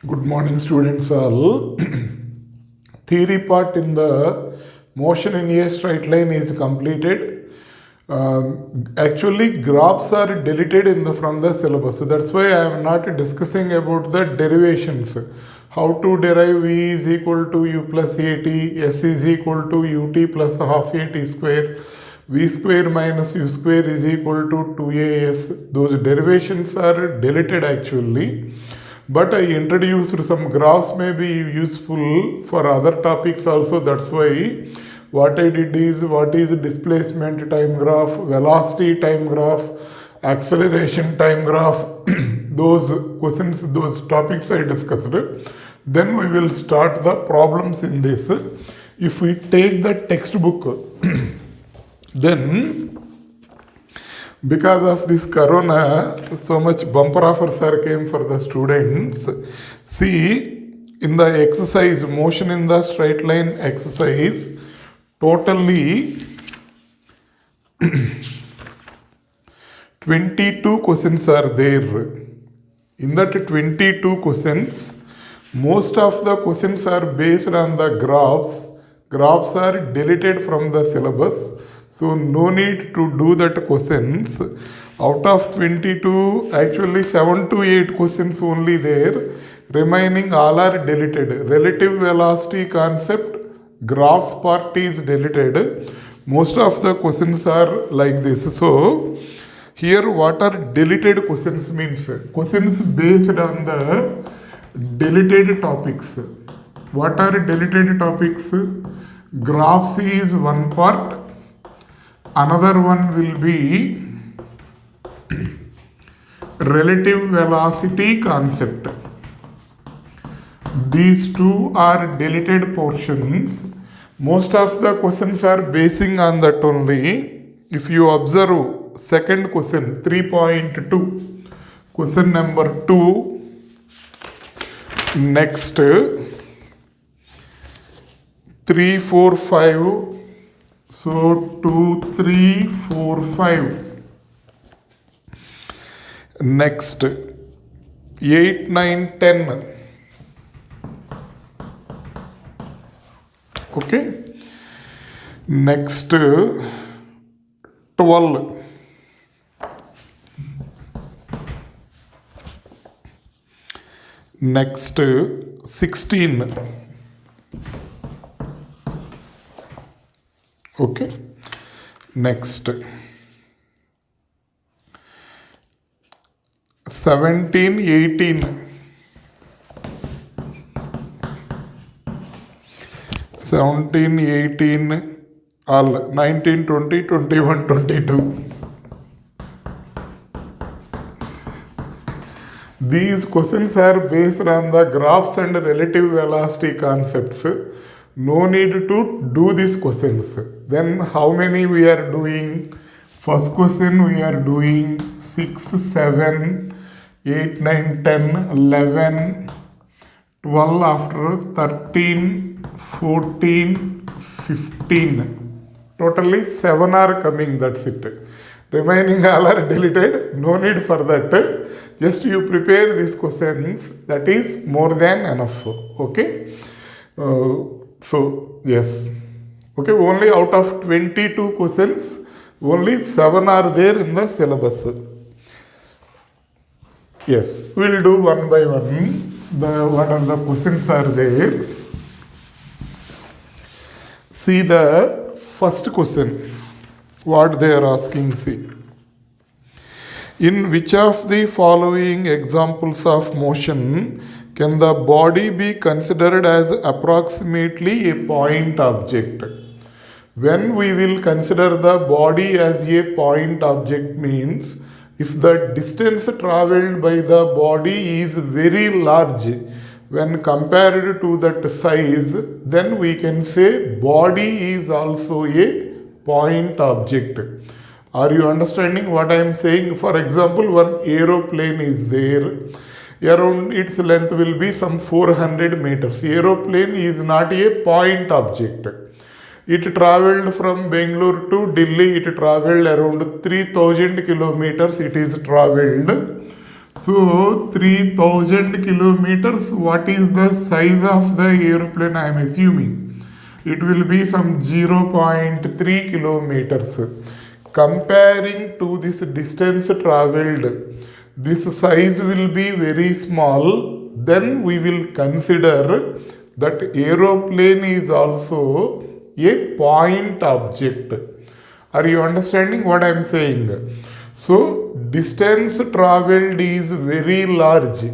Good morning, students all. Theory part in the motion in a straight line is completed. Actually, graphs are deleted from the syllabus. So that's why I am not discussing about the derivations. How to derive V is equal to U plus AT, S is equal to UT plus half AT square, V square minus U square is equal to 2AS. Those derivations are deleted actually. But I introduced some graphs may be useful for other topics also. That's why what I did is what is displacement time graph, velocity time graph, acceleration time graph, those questions, those topics I discussed. Then we will start the problems in this. If we take the textbook, then because of this corona, so much bumper offers came for the students. See, in the exercise, motion in the straight line exercise, totally 22 questions are there. In that 22 questions, most of the questions are based on the graphs. Graphs are deleted from the syllabus. So no need to do that questions. Out of 22, actually 7 to 8 questions only there. Remaining all are deleted. Relative velocity concept, graphs part is deleted. Most of the questions are like this. So here what are deleted questions means? Questions based on the deleted topics. What are deleted topics? Graphs is one part. Another one will be relative velocity concept. These two are deleted portions. Most of the questions are basing on that only. If you observe second question 3.2, question number 2, next 3, 4, 5. So 2, 3, 4, 5. Next 8, 9, 10. Okay. Next 12. Next 16. Okay. Next 17, 18. 17, 18, all 19, 20, 21, 22. These questions are based on the graphs and relative velocity concepts. No need to do these questions. Then how many we are doing? First question we are doing 6, 7, 8, 9, 10, 11, 12 after 13, 14, 15. Totally 7 are coming, that's it. Remaining all are deleted. No need for that. Just you prepare these questions. That is more than enough. Okay. So, yes. Okay, only out of 22 questions, only 7 are there in the syllabus. Yes, we will do one by one. What are the questions are there? See the first question. What they are asking, see. In which of the following examples of motion can the body be considered as approximately a point object? When we will consider the body as a point object means if the distance traveled by the body is very large when compared to that size, then we can say body is also a point object. Are you understanding what I am saying? For example, one aeroplane is there. Around its length will be some 400 meters. Aeroplane is not a point object. It traveled from Bangalore to Delhi. It traveled around 3000 kilometers. It is traveled. So 3000 kilometers, what is the size of the aeroplane I am assuming? It will be some 0.3 kilometers. Comparing to this distance traveled, this size will be very small. Then we will consider that aeroplane is also a point object. Are you understanding what I am saying? So, distance traveled is very large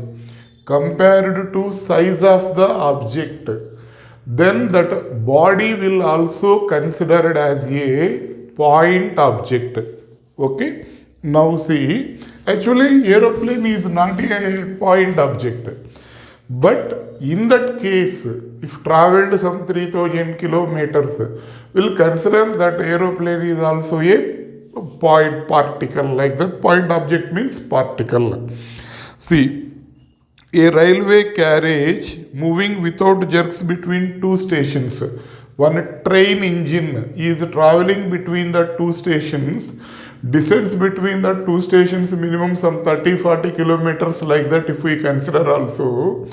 compared to size of the object. Then that body will also considered as a point object. Okay. Now see, actually aeroplane is not a point object. But in that case, if traveled some 3000 kilometers, we'll consider that aeroplane is also a point particle, like that. Point object means particle. See, a railway carriage moving without jerks between two stations. One train engine is traveling between the two stations. Distance between the two stations minimum some 30-40 kilometers, like that if we consider also.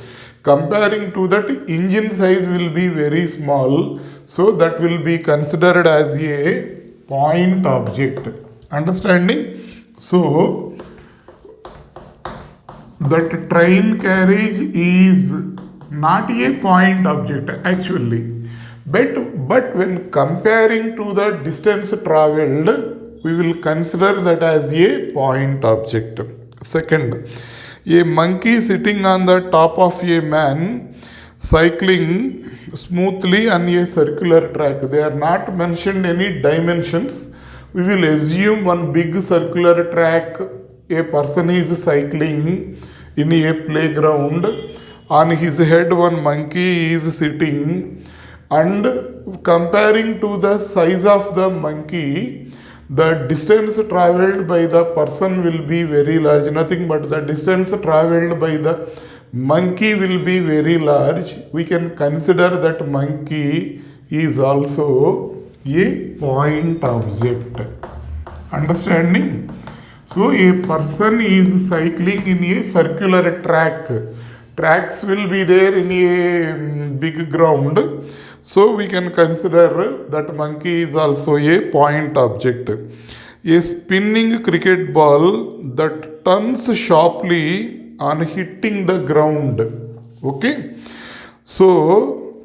Comparing to that, engine size will be very small. So that will be considered as a point object. Understanding? So that train carriage is not a point object actually. But when comparing to the distance traveled, we will consider that as a point object. Second, a monkey sitting on the top of a man cycling smoothly on a circular track. They are not mentioned any dimensions. We will assume one big circular track, a person is cycling in a playground. On his head one monkey is sitting, and comparing to the size of the monkey, the distance traveled by the person will be very large. Nothing but the distance traveled by the monkey will be very large. We can consider that monkey is also a point object. Understanding? So a person is cycling in a circular track. Tracks will be there in a big ground. So we can consider that monkey is also a point object. A spinning cricket ball that turns sharply on hitting the ground. Okay. So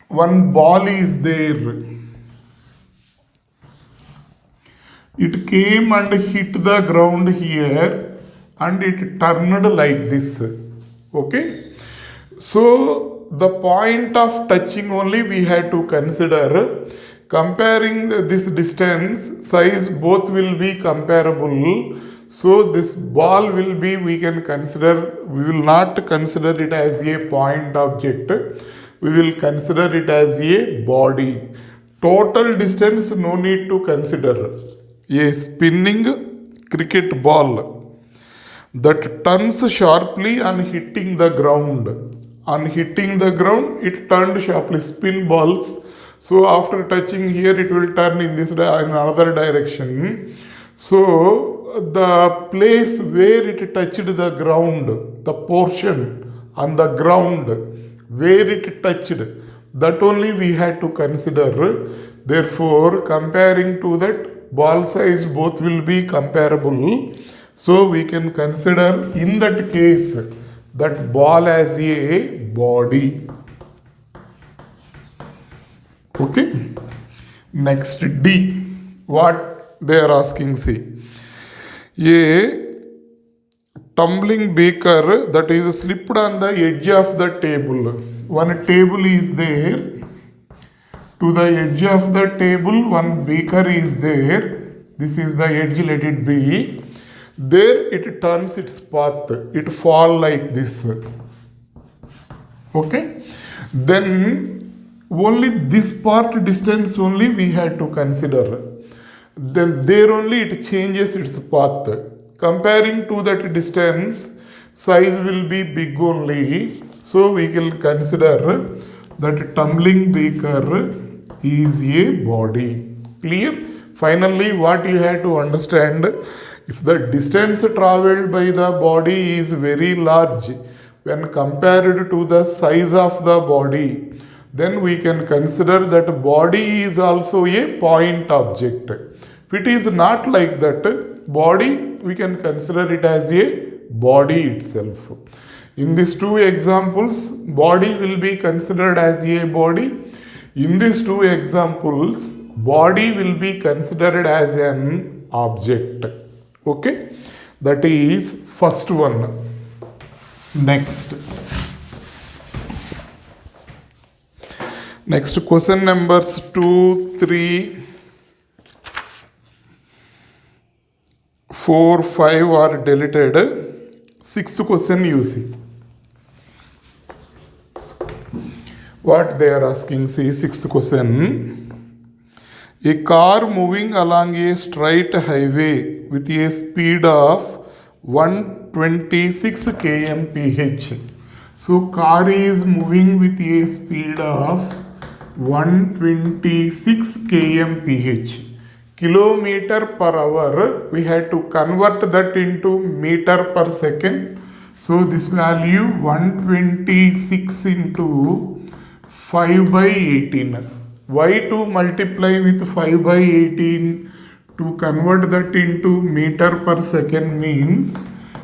one ball is there. It came and hit the ground here and it turned like this. Okay. So the point of touching only we had to consider. Comparing this distance, size both will be comparable. So this ball will be, we can consider, we will not consider it as a point object. We will consider it as a body. Total distance no need to consider. A spinning cricket ball that turns sharply on hitting the ground. On hitting the ground, it turned sharply. Spin balls. So after touching here, it will turn in this in another direction. So the place where it touched the ground, the portion on the ground where it touched, that only we had to consider. Therefore, comparing to that, ball size both will be comparable. So we can consider in that case that ball as a body. Okay. Next D. What they are asking, see. A tumbling beaker that is slipped on the edge of the table. One table is there. To the edge of the table, one beaker is there. This is the edge, let it be. There it turns its path. It fall like this. Okay. Then only this part distance only we had to consider. Then there only it changes its path. Comparing to that distance, size will be big only. So we can consider that tumbling beaker is a body. Clear? Finally, what you have to understand, If the distance traveled by the body is very large when compared to the size of the body, then we can consider that body is also a point object. If it is not like that, body, we can consider it as a body itself. In these two examples, body will be considered as a body. In these two examples, body will be considered as an object. Okay, that is first one. Next question numbers 2, 3, 4, 5 are deleted. Sixth question you see. What they are asking, see sixth question. A car moving along a straight highway with a speed of 126 kmph. So car is moving with a speed of 126 kmph. Kilometer per hour, we had to convert that into meter per second. So this value 126 into 5 by 18. Why to multiply with 5 by 18? To convert that into meter per second means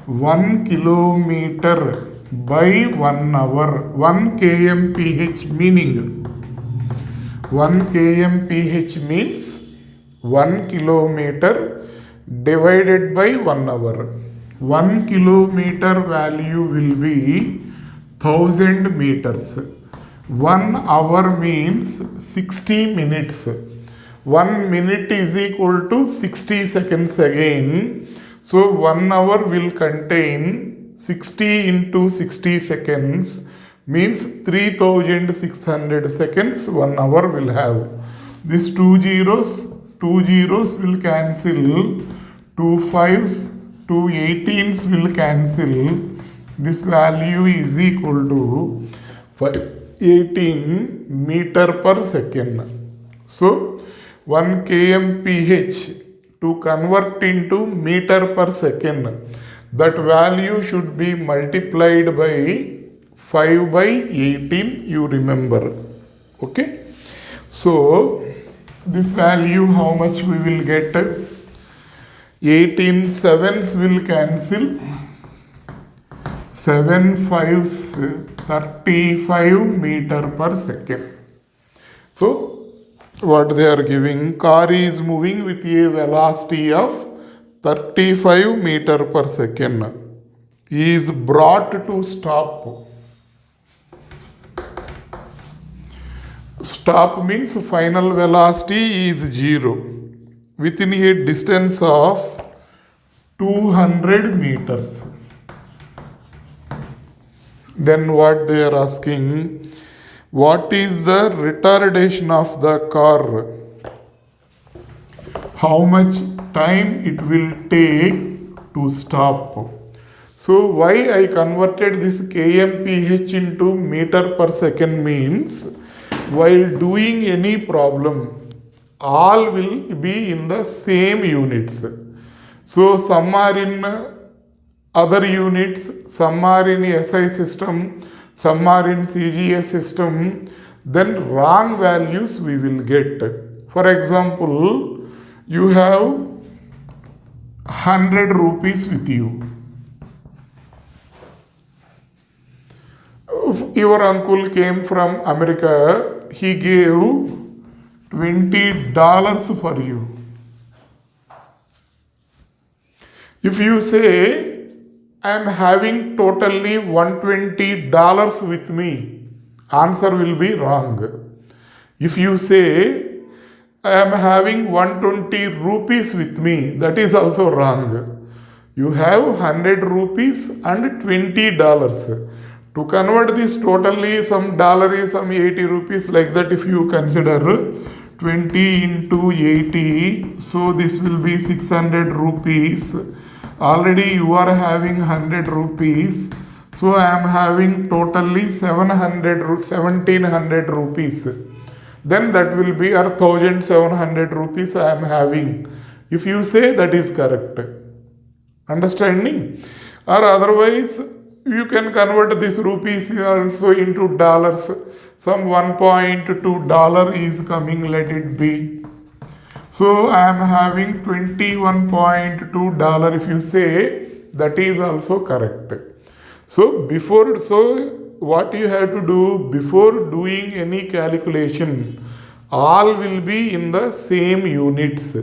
1 kilometer by 1 hour. 1 kmph meaning 1 kmph means 1 kilometer divided by 1 hour. 1 kilometer value will be 1000 meters. 1 hour means 60 minutes. 1 minute is equal to 60 seconds again. So 1 hour will contain 60 into 60 seconds means 3600 seconds 1 hour will have. These two zeros will cancel, 2 5s, 2 18s will cancel. This value is equal to 18 meter per second. So 1 kmph to convert into meter per second, that value should be multiplied by 5 by 18, you remember. Okay. So this value, how much we will get? 18 sevens will cancel. 7 5s, 35 meter per second. So what they are giving, car is moving with a velocity of 35 meter per second. He is brought to stop. Stop means final velocity is 0 within a distance of 200 meters. Then what they are asking, what is the retardation of the car? How much time it will take to stop? So why I converted this kmph into meter per second means, while doing any problem, all will be in the same units. So some are in other units, some are in SI system, some are in CGS system, then wrong values we will get. For example, you have 100 rupees with you. Your uncle came from America, he gave $20 for you. If you say, I am having totally $120 with me, answer will be wrong. If you say, I am having 120 rupees with me, that is also wrong. You have 100 rupees and $20. To convert this totally, some dollar is some 80 rupees, like that if you consider 20 into 80, so this will be 600 rupees. Already you are having 100 rupees, so I am having totally 1700 rupees. Then that will be 1700 rupees I am having. If you say, that is correct. Understanding? Or otherwise, you can convert this rupees also into dollars. Some $1.2 is coming, let it be. So I am having $21.2 if you say, that is also correct. So what you have to do before doing any calculation, all will be in the same units.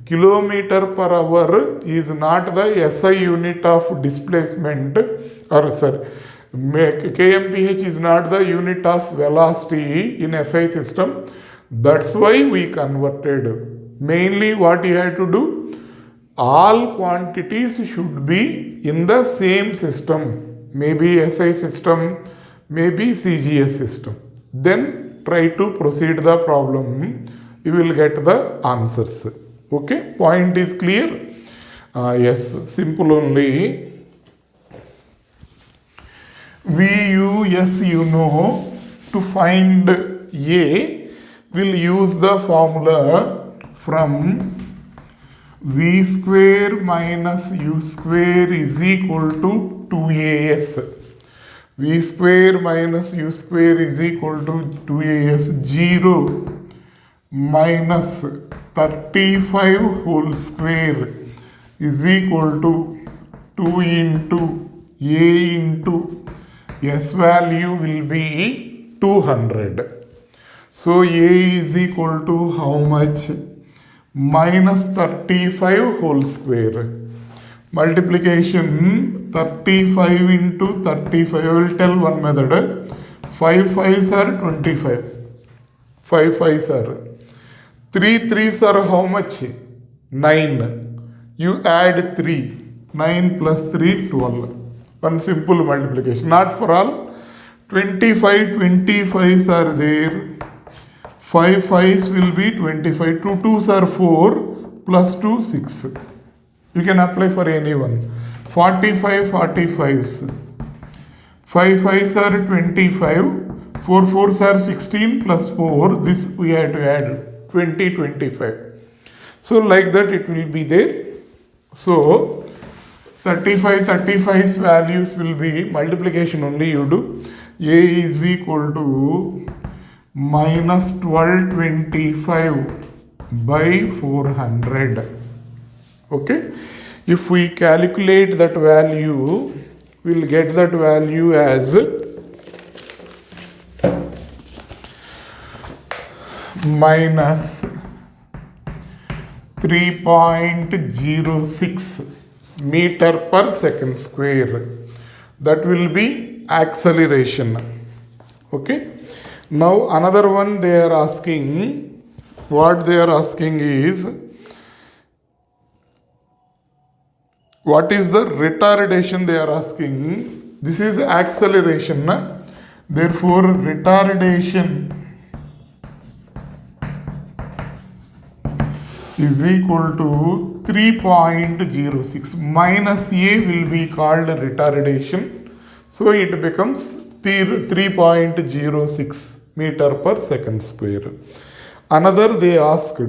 Kilometer per hour is not the SI unit of displacement, or sorry, kmph is not the unit of velocity in SI system. That's why we converted. Mainly what you have to do, all quantities should be in the same system. Maybe SI system, maybe CGS system. Then try to proceed the problem. You will get the answers. Okay, point is clear? Yes, simple only. VUS, you know, to find A, will use the formula from V square minus U square is equal to 2AS. V square minus U square is equal to 2AS. 0 minus 35 whole square is equal to 2 into A into S value will be 200. So A is equal to how much? Minus 35 whole square. Multiplication 35 into 35. I will tell one method. 5 5s are 25. 5 5s are. 3 3s are how much? 9. You add 3. 9 plus 3, 12. One simple multiplication. Not for all. 25 25s are there. 5 5s will be 25. 2 2s are 4 plus 2 6. You can apply for anyone. 45 45s. 5 5s are 25. 4 4s are 16 plus 4. This we have to add 20 25. So like that it will be there. So 35 35's values will be multiplication only you do. A is equal to minus 1225 by 400. Okay. If we calculate that value, we will get that value as minus 3.06 meter per second square. That will be acceleration. Okay. Now another one they are asking, what they are asking is, what is the retardation they are asking? This is acceleration. Therefore retardation is equal to 3.06. Minus A will be called retardation. So it becomes 3.06 meter per second square. Another they asked,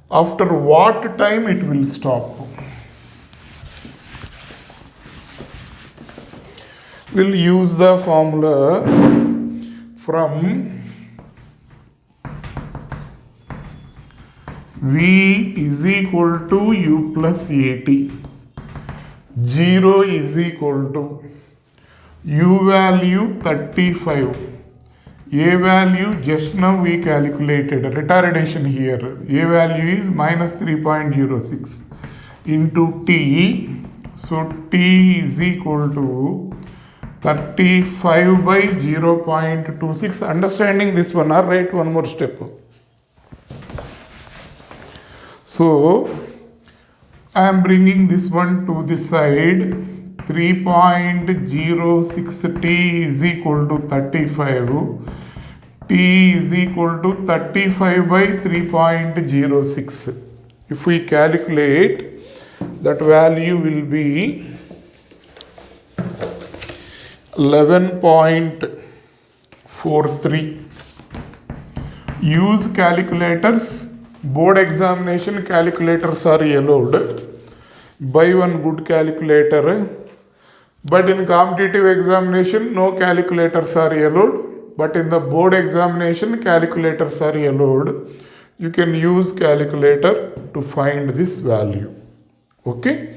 after what time it will stop? We'll use the formula from V is equal to U plus AT. 0 is equal to U value 35. A value just now we calculated, retardation here. A value is minus 3.06 into T. So T is equal to 35 by 0.26. Understanding this one, or write one more step. So I am bringing this one to this side. 3.06 T is equal to 35. T is equal to 35 by 3.06. If we calculate, that value will be 11.43. Use calculators. Board examination calculators are allowed. Buy one good calculator. But in competitive examination, no calculators are allowed. But in the board examination, calculators are allowed. You can use calculator to find this value. Okay?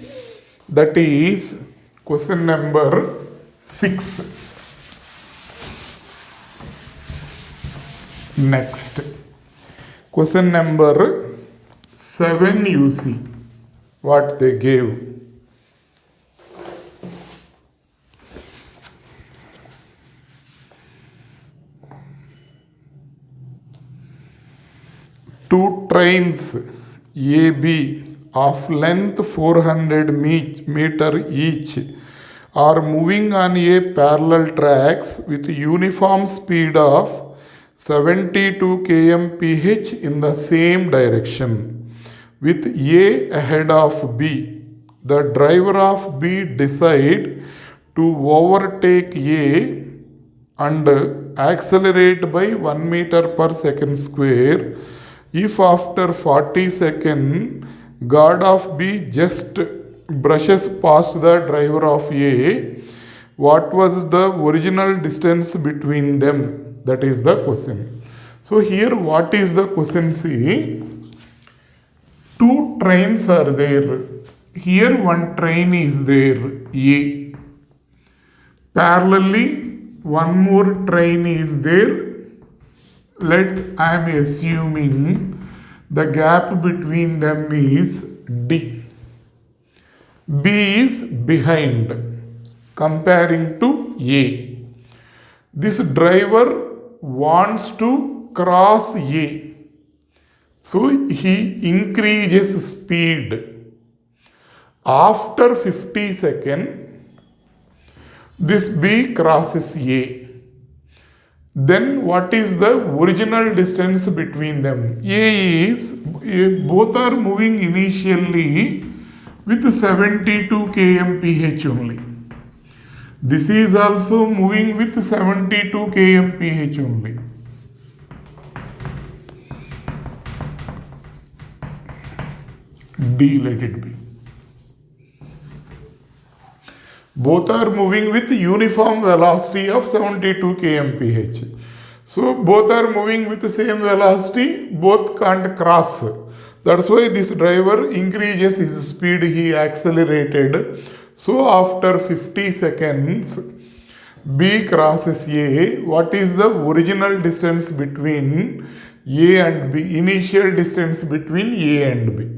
That is question number 6. Next. Question number 7, you see what they gave. Two trains AB of length 400 meter each are moving on a parallel tracks with uniform speed of 72 kmph in the same direction, with A ahead of B. The driver of B decide to overtake A and accelerate by 1 meter per second square. If after 40 seconds, guard of B just brushes past the driver of A, what was the original distance between them? That is the question. So here what is the question? See, two trains are there. Here one train is there, A. Parallelly, one more train is there. I am assuming the gap between them is D. B is behind, comparing to A. This driver wants to cross A. So he increases speed. After 50 seconds, this B crosses A. Then what is the original distance between them? Both are moving initially with 72 kmph only. This is also moving with 72 kmph only. D, let it be. Both are moving with uniform velocity of 72 kmph. So both are moving with the same velocity, both can't cross. That's why this driver increases his speed, he accelerated. So after 50 seconds, B crosses A. What is the original distance between A and B? Initial distance between A and B.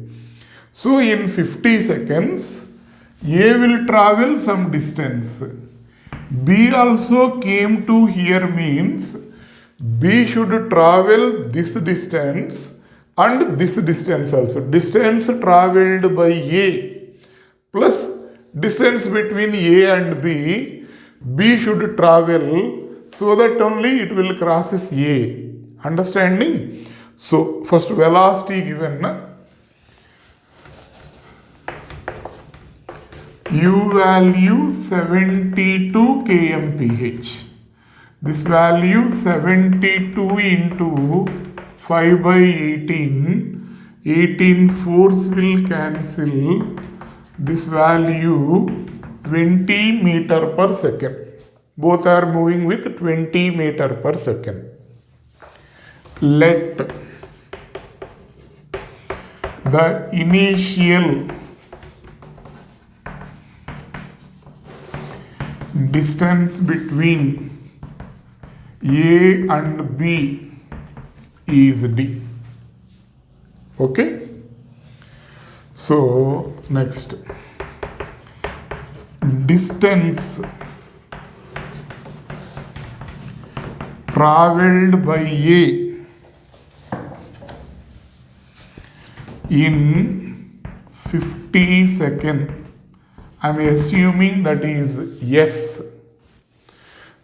So in 50 seconds, A will travel some distance. B also came to here means B should travel this distance and this distance also. Distance traveled by A plus distance between A and B, B should travel so that only it will crosses A. Understanding? So first velocity given. U value 72 kmph. This value 72 into 5 by 18. 18 force will cancel. This value 20 meter per second. Both are moving with 20 meter per second. Let the initial distance between A and B is D. Okay? So, next. Distance traveled by A in 50 seconds. I am assuming that is S.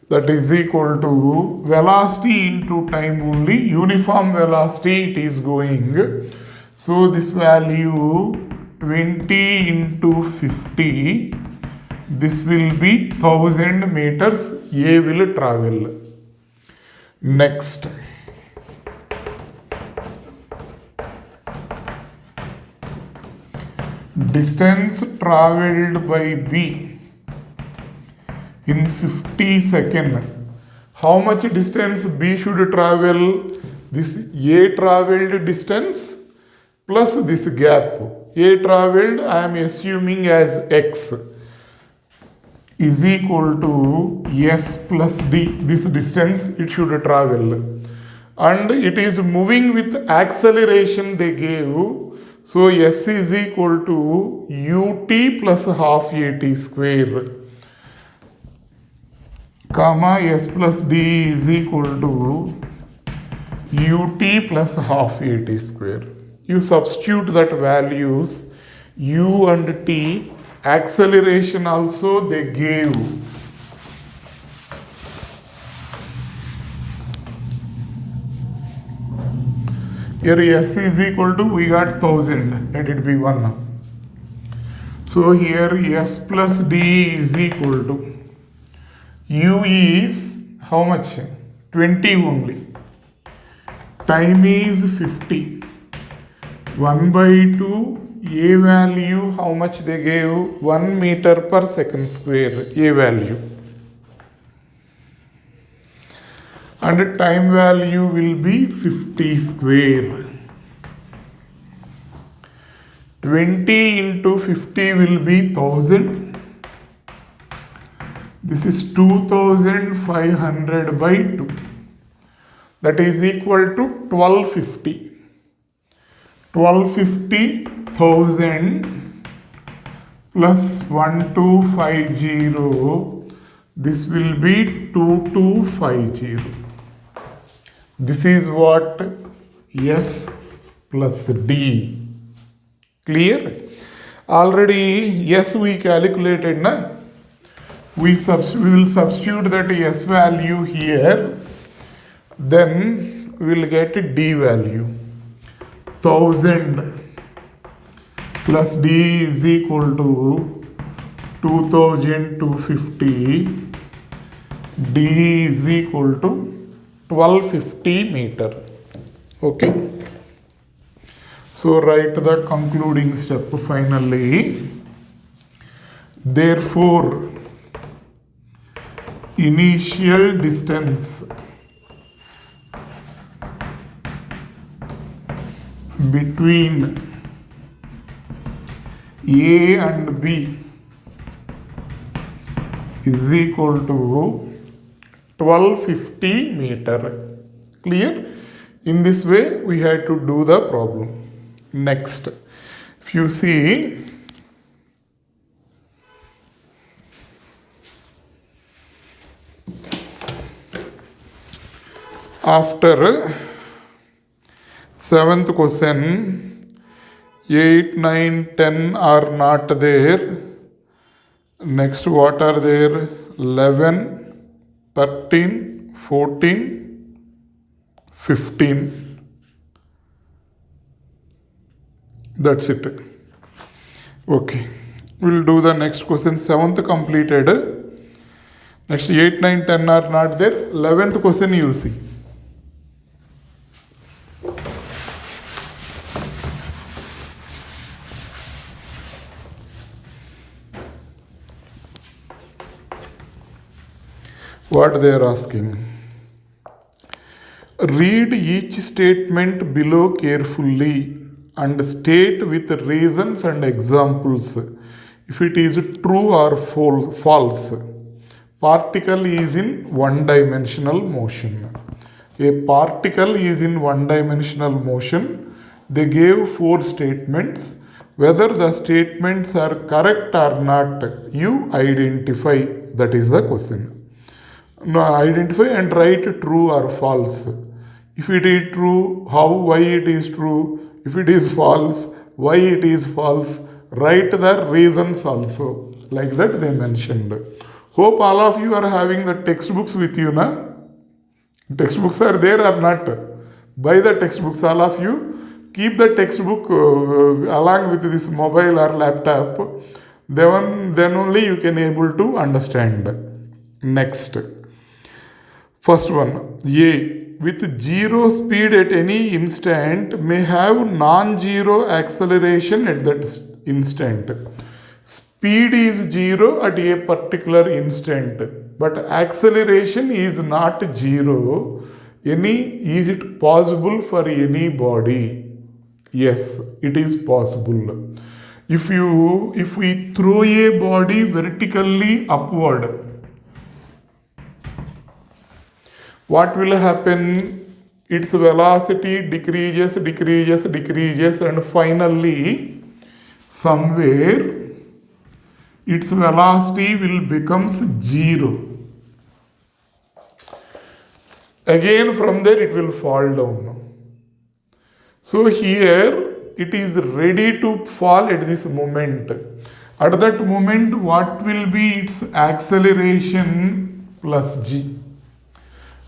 That is equal to velocity into time only. Uniform velocity it is going. So this value 20 into 50. This will be 1000 meters A will travel. Next. distance traveled by B in 50 seconds. How much distance B should travel? This A traveled distance plus this gap. A traveled I am assuming as X is equal to S plus D. This distance it should travel. And it is moving with acceleration they gave. So S is equal to ut plus half at square, comma S plus D is equal to ut plus half at square. You substitute that values u and t, acceleration also they gave. Here S is equal to, we got 1000, let it be 1. So here S plus D is equal to, U is how much? 20 only. Time is 50. 1 by 2, A value, how much they gave? 1 meter per second square, A value. And time value will be 50 square. 20 into 50 will be 1000. This is 2500 by 2. That is equal to 1250. 1250 1000 plus 1250. This will be 2250. This is what S plus D. Clear? Already yes we calculated, na? We will substitute that S value here. Then we will get D value. 1000 plus D is equal to 2250. D is equal to 1250 meter. Okay. So write the concluding step finally. Therefore, initial distance between A and B is equal to 1250 meter. Clear? In this way we had to do the problem. Next, if you see, after 7th question, 8, 9, 10 are not there. Next, what are there? 11, 13, 14, 15. That's it. Okay. We'll do the next question. 7th completed. Next 8, 9, 10 are not there. 11th question you see. What they are asking. Read each statement below carefully and state with reasons and examples if it is true or false. Particle is in one-dimensional motion. A particle is in one-dimensional motion. They gave 4 statements. Whether the statements are correct or not, you identify. That is the question. Now identify and write true or false. If it is true, how, why it is true. If it is false, why it is false. Write the reasons also. Like that they mentioned. Hope all of you are having the textbooks with you, na? Textbooks are there or not? Buy the textbooks, all of you. Keep the textbook along with this mobile or laptop. Then only you can able to understand. Next. First one, A. With zero speed at any instant may have non-zero acceleration at that instant. Speed is 0 at a particular instant, but acceleration is not 0. Is it possible for any body? Yes, it is possible. If we throw a body vertically upward, what will happen? Its velocity decreases, and finally somewhere its velocity will becomes 0. Again from there it will fall down. So here it is ready to fall at this moment. At that moment, what will be its acceleration plus g?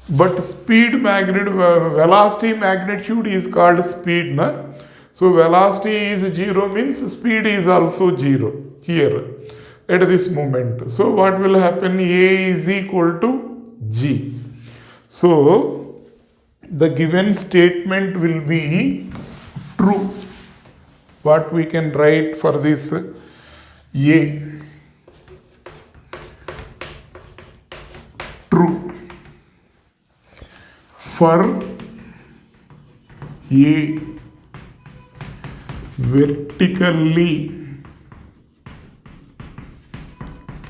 But velocity magnitude is called speed. Na? So velocity is 0 means speed is also 0 here at this moment. So what will happen? A is equal to g. So the given statement will be true. What we can write for this? A. True. For a vertically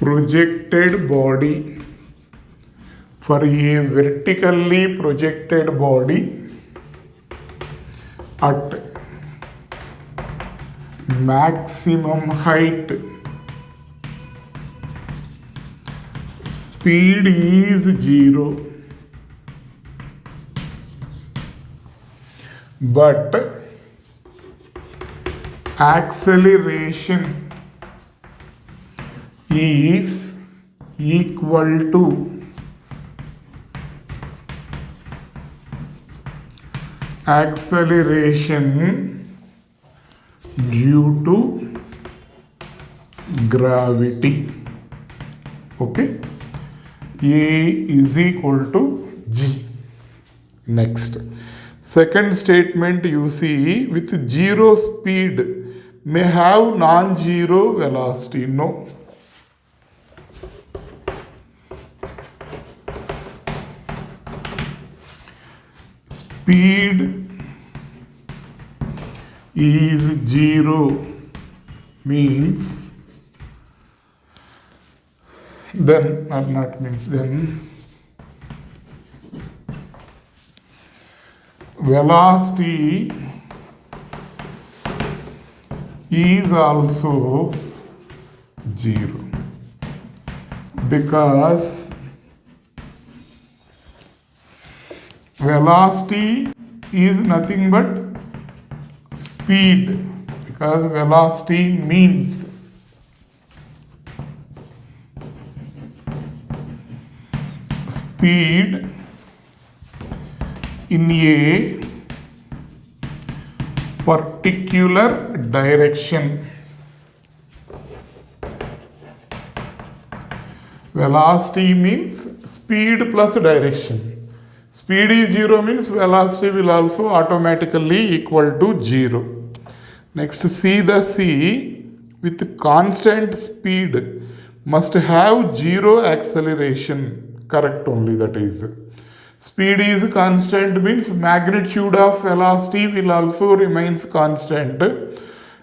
projected body, at maximum height, speed is 0, but acceleration is equal to acceleration due to gravity. Okay, A is equal to G. Next, second statement you see, with 0 speed may have non-zero velocity. No. Speed is 0 means then velocity is also 0, because velocity is nothing but speed, because velocity means speed in a particular direction. Velocity means speed plus direction. Speed is 0 means velocity will also automatically equal to 0. Next, see the C with constant speed must have 0 acceleration. Correct only, that is. Speed is constant means magnitude of velocity will also remains constant.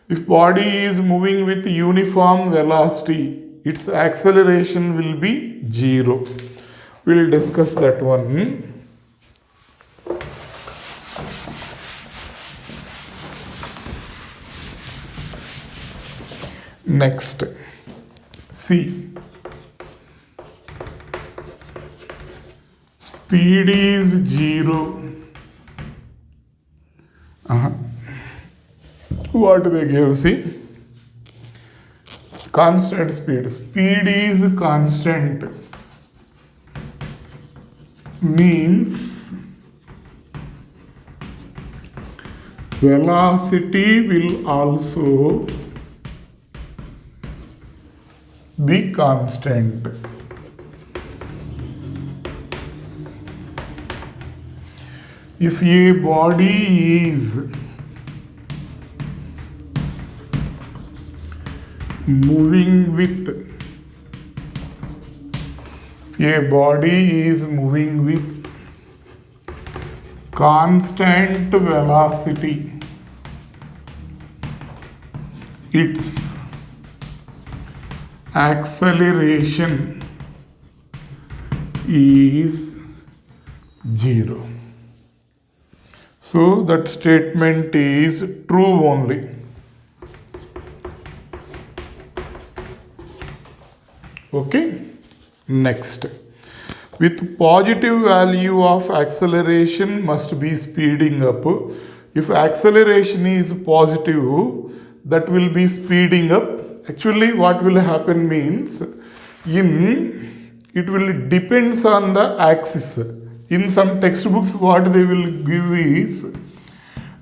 If body is moving with uniform velocity, its acceleration will be 0. We will discuss that one. Next, C. Speed is 0. What they gave? See, constant speed. Speed is constant means velocity will also be constant. If a body is moving with, a body is moving with constant velocity, its acceleration is 0. So that statement is true only. Okay, next. With positive value of acceleration must be speeding up. If acceleration is positive, that will be speeding up. Actually, what will happen means, it will depends on the axis. In some textbooks, what they will give is,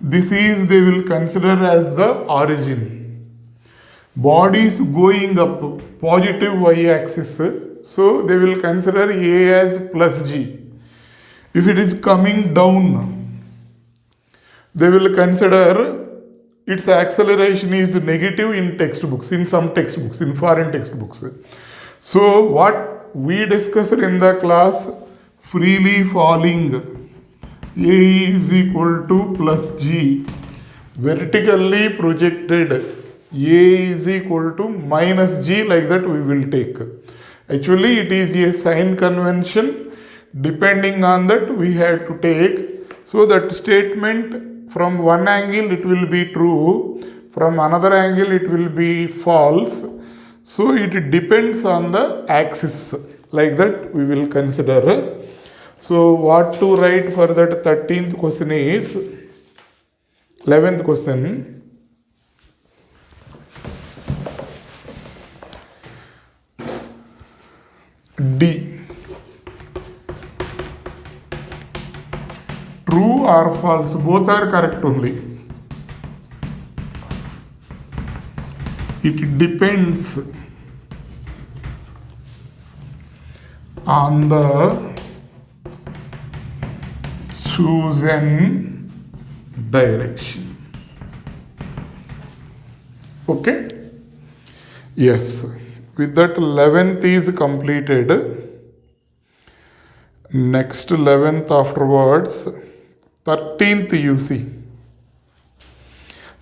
they will consider as the origin. Bodies going up, positive y-axis, so they will consider A as plus G. If it is coming down, they will consider its acceleration is negative in textbooks, in some textbooks, in foreign textbooks. So what we discussed in the class, freely falling, A is equal to plus G, vertically projected, A is equal to minus G, like that we will take. Actually, it is a sign convention. Depending on that, we have to take. So that statement, from one angle it will be true, from another angle it will be false. So it depends on the axis. Like that we will consider. So what to write for that 13th question is, 11th question. D. True or false? Both are correct only. It depends on the chosen direction. Okay? Yes. With that, 11th is completed. Next 11th afterwards, 13th you see.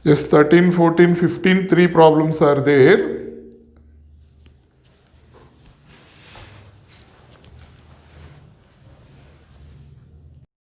Yes, 13, 14, 15, 3 problems are there.